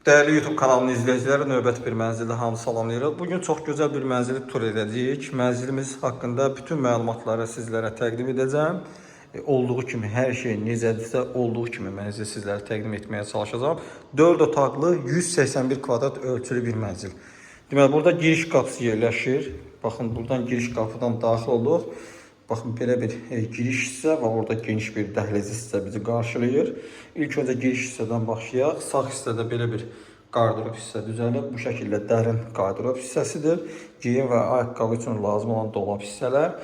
Değerli YouTube kanalının izləyiciləri, növbəti bir mənzildə hamı salamlayırıq. Bugün çox gözəl bir mənzili tur edəcəyik. Mənzilimiz haqqında bütün məlumatları sizlərə təqdim edəcəm. Olduğu kimi, hər şey necədirsə, olduğu kimi mənzili sizlərə təqdim etməyə çalışacağım. 4 otaqlı, 181 kvadrat ölçülü bir mənzil. Deməli, burada giriş qapısı yerləşir. Baxın, buradan giriş qapıdan daxil olduq. Baxın, belə bir giriş hissə və orada geniş bir dəhliz hissə bizi qarşılayır. İlk öncə giriş hissədən başlayaq. Sağ hissədə belə bir qardırop hissə düzəlib. Bu şəkildə dərin qardırop hissəsidir. Geyim və ayaqqabı üçün lazım olan dolab hissələr.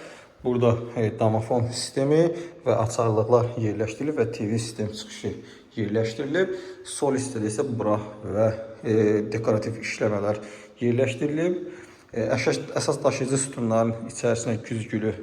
Burada domofon sistemi və açarlıqlar yerləşdirilib və TV sistem çıxışı yerləşdirilib. Sol hissədə isə bura və dekorativ işləmələr yerləşdirilib. Əsas daşıyıcı sütunların içərisinə güzgülü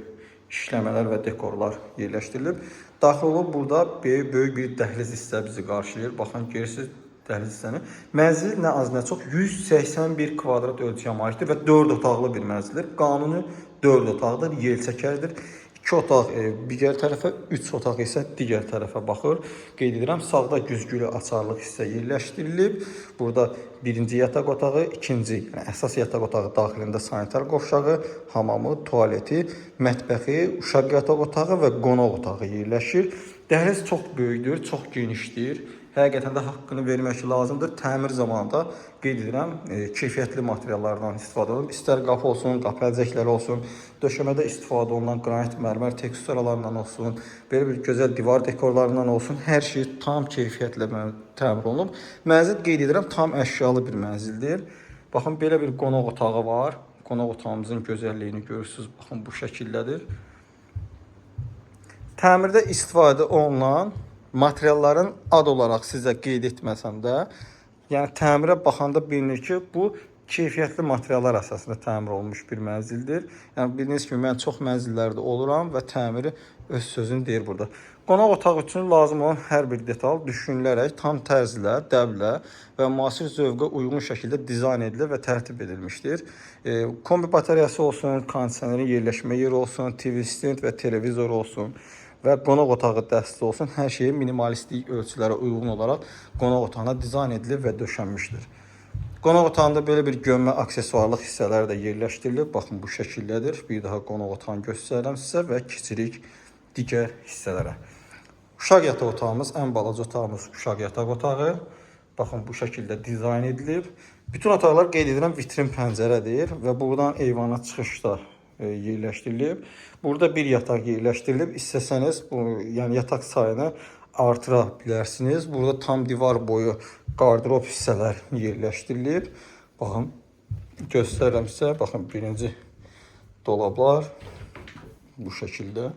işləmələr və dekorlar yerləşdirilib. Daxil olub burada böyük bir dəhliz hissə bizi qarşılayır. Baxın, görürsünüz dəhliz hissəni. Mənzil nə az nə çox 181 kvadrat ölçüyə malikdir və 4 otaqlı bir mənzildir. Qanuni 4 otaqdır, yelçəkərdir. 2 otaq digər tərəfə, 3 otaq isə digər tərəfə baxır. Qeyd edirəm, sağda güzgülü açarlıq hissə yerləşdirilib. Burada birinci yataq otağı, ikinci, yəni əsas yataq otağı daxilində sanitar qovşağı, hamamı, tualeti, mətbəxi, uşaq yataq otağı və qonaq otağı yerləşir. Dəhliz çox böyükdür, çox genişdir. Həqiqətən də haqqını vermək lazımdır. Təmir zamanında qeyd edirəm, keyfiyyətli materiallardan istifadə olunub. İstər qapı olsun, qapı əlcəkləri olsun, döşəmədə istifadə olunan qranit mərmər teksturalarından olsun, belə bir gözəl divar dekorlarından olsun, hər şey tam keyfiyyətlə təmir olunub. Mənzil qeyd edirəm, tam əşyalı bir mənzildir. Baxın, belə bir qonaq otağı var. Qonaq otağımızın gözəlliyini görürsünüz. Baxın, bu şəkildədir. Təmirdə istifadə olunan materialların ad olaraq sizə qeyd etməsəm də, yəni təmirə baxanda bilinir ki, bu keyfiyyətli materiallar əsasında təmir olunmuş bir mənzildir. Yəni bildiyiniz kimi mən çox mənzillərdə oluram və təmiri öz sözünü deyir burada. Qonaq otağı üçün lazım olan hər bir detal düşünülərək tam tərzlə, dəblə və müasir zövqə uyğun şəkildə dizayn edilir və tərtib edilmişdir. Kombi batareyası olsun, kondisionerin yerləşmə yeri olsun, TV stand və televizor olsun və qonaq otağı dəstəsi olsun, hər şey minimalistlik ölçülərə uyğun olaraq qonaq otağına dizayn edilib və döşənmişdir. Qonaq otağında belə bir gömmə aksesuarlıq hissələri də yerləşdirilib. Baxın, bu şəkildədir. Bir daha qonaq otağını göstərirəm sizə və keçirik digər hissələrə. Uşaq yataq otağımız, ən balaca otağımız uşaq yataq otağı. Baxın, bu şəkildə dizayn edilib. Bütün otaqlar qeyd edirəm vitrin pəncərədir və buradan eyvana çıxışda yerləşdirilib. Burada bir yataq yerləşdirilib. İstəsəniz yəni yataq sayını artıra bilərsiniz. Burada tam divar boyu qardırop hissələr yerləşdirilib. Baxın, göstərirəm sizə. Baxın, birinci dolablar bu şəkildə.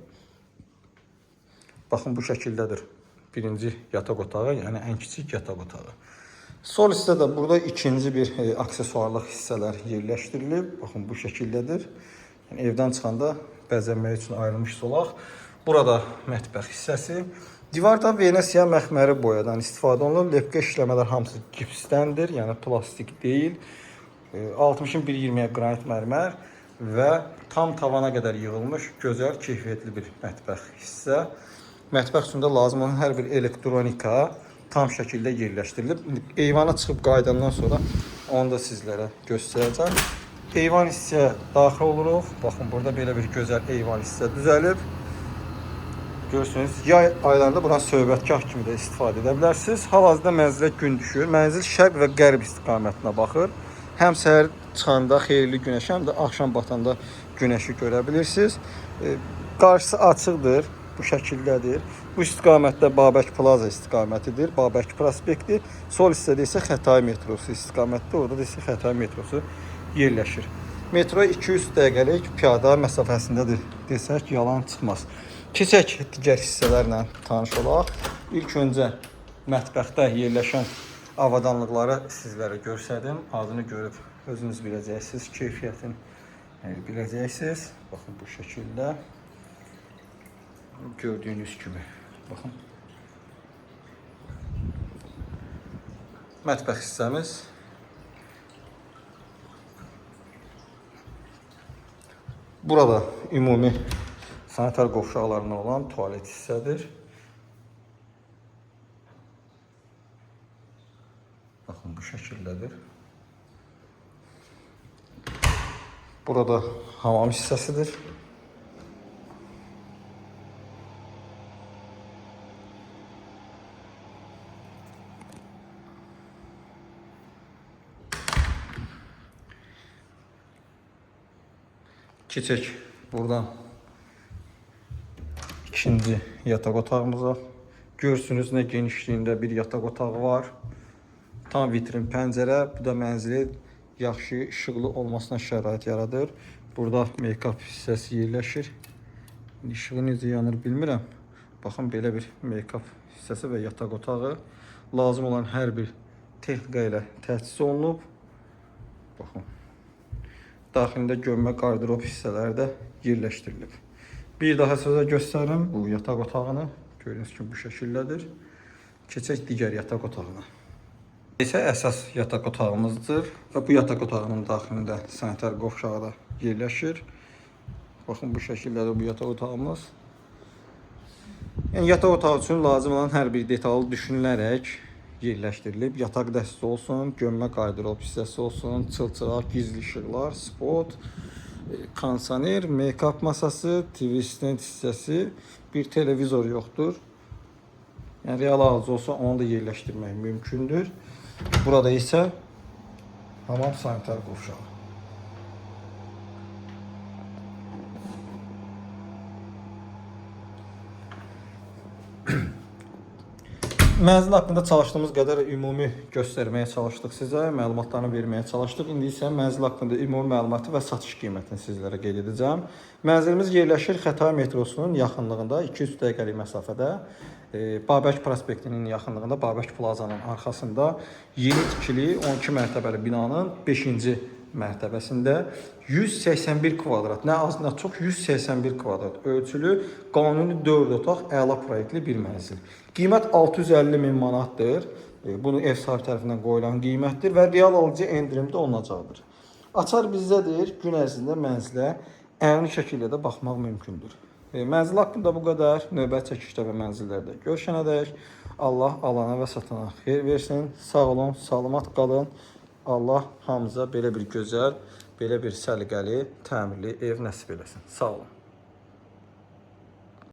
Baxın, bu şəkildədir. Birinci yataq otağı, yəni ən kiçik yataq otağı. Sol hissədə burada ikinci bir aksesuarlıq hissələr yerləşdirilib. Baxın, bu şəkildədir. Yəni, evdən çıxanda bəzənmək üçün ayrılmış solaq. Burada mətbəx hissəsi. Divarda Venesiya məxməri boyadan istifadə olunur. Lepka işləmələr hamısı gipsdəndir, yəni plastik deyil. 60-ın 1.20-yə qranit mərmər və tam tavana qədər yığılmış gözəl, keyfiyyətli bir mətbəx hissə. Mətbəx üçün də lazım olan hər bir elektronika tam şəkildə yerləşdirilib. Eyvana çıxıb qayıdandan sonra onu da sizlərə göstərəcəm. Eyvan hissəyə daxil oluruq. Baxın, burada belə bir gözəl eyvan hissə düzəlib. Görürsünüz, yay aylarında buranı söhbətgah kimi də istifadə edə bilərsiniz. Hal-hazırda mənzilə gün düşür. Mənzil şərq və qərb istiqamətinə baxır. Həm səhər çıxanda xeyirli günəş, həm də axşam batanda günəşi görə bilirsiniz. Qarşısı açıqdır, bu şəkildədir. Bu istiqamətdə Babək Plaza istiqamətidir, Babək prospekti. Sol hissədə isə Xətai metrosu istiqamətdə, orada da isə Xətai metrosu yerləşir. Metro 200 dəqiqəlik piyada məsafəsindədir desək, yalan çıxmaz. Keçək digər hissələrlə tanış olaq. İlk öncə mətbəxdə yerləşən avadanlıqları sizlərə göstərdim. Adını görüb özünüz biləcəksiniz, keyfiyyətini biləcəksiniz. Baxın, bu şəkildə gördüyünüz kimi. Baxın. Mətbəx hissəmiz. Burada ümumi sanitar qovşaqlarından olan tualet hissədir. Baxın, Baxın, bu şəkildədir. Burada hamam hissəsidir. Keçək buradan ikinci yataq otağımıza. Görsünüz nə genişliyində bir yataq otağı var. Tam vitrin pəncərə. Bu da mənzilin yaxşı işıqlı olmasına şərait yaradır. Burada make-up hissəsi yerləşir. İşığı necə yanır bilmirəm. Baxın, belə bir make-up hissəsi və yataq otağı. Lazım olan hər bir texnika ilə təchiz olunub. Baxın. Daxilində gömmə qardırob hissələri də yerləşdirilib. Bir daha sizə göstərim bu yataq otağını. Gördüyünüz kimi bu şəkildədir. Keçək digər yataq otağına. İsə əsas yataq otağımızdır və bu yataq otağının daxilində sanitar qovşağı da yerləşir. Baxın, bu şəkildədir bu yataq otağımız. Yəni yataq otağı üçün lazım olan hər bir detal düşünülərək yerləşdirilib. Yataq dəsti olsun, gömmə qardırob hissəsi olsun, çılçıraq, gizli işıqlar, spot, kondisioner, make-up masası, TV stand hissəsi, bir televizor yoxdur. Yəni real alıcı olsa onu da yerləşdirmək mümkündür. Burada isə hamam sanitar qovşağı. Mənzil haqqında çalışdığımız qədər ümumi göstərməyə çalışdıq sizə, məlumatlarını verməyə çalışdıq. İndi isə mənzil haqqında ümumi məlumatı və satış qiymətini sizlərə qeyd edəcəm. Mənzilimiz yerləşir Xətai metrosunun yaxınlığında, 200 dəqiqəlik məsafədə, Babək prospektinin yaxınlığında, Babək plazanın arxasında yeni tikili 12 mərtəbəli binanın 5-ci mərtəbəsində 181 kvadrat, nə az nə çox 181 kvadrat ölçülü, qanuni 4 otaq, əla proyektli bir mənzil. Qiymət 650 min manatdır. Bunu ev sahibi tərəfindən qoyulan qiymətdir və real alıcı endirimdə olunacaqdır. Açar bizdədir. Gün ərzində mənzilə əyani şəkildə də baxmaq mümkündür. Mənzil haqqında bu qədər. Növbəti çəkişdə və mənzillərdə görüşənədək Allah alana və satana xeyir versin. Sağ olun, salamat qalın. Allah hamımıza belə bir gözəl, belə bir səliqəli, təmirli ev nəsib eləsin. Sağ olun.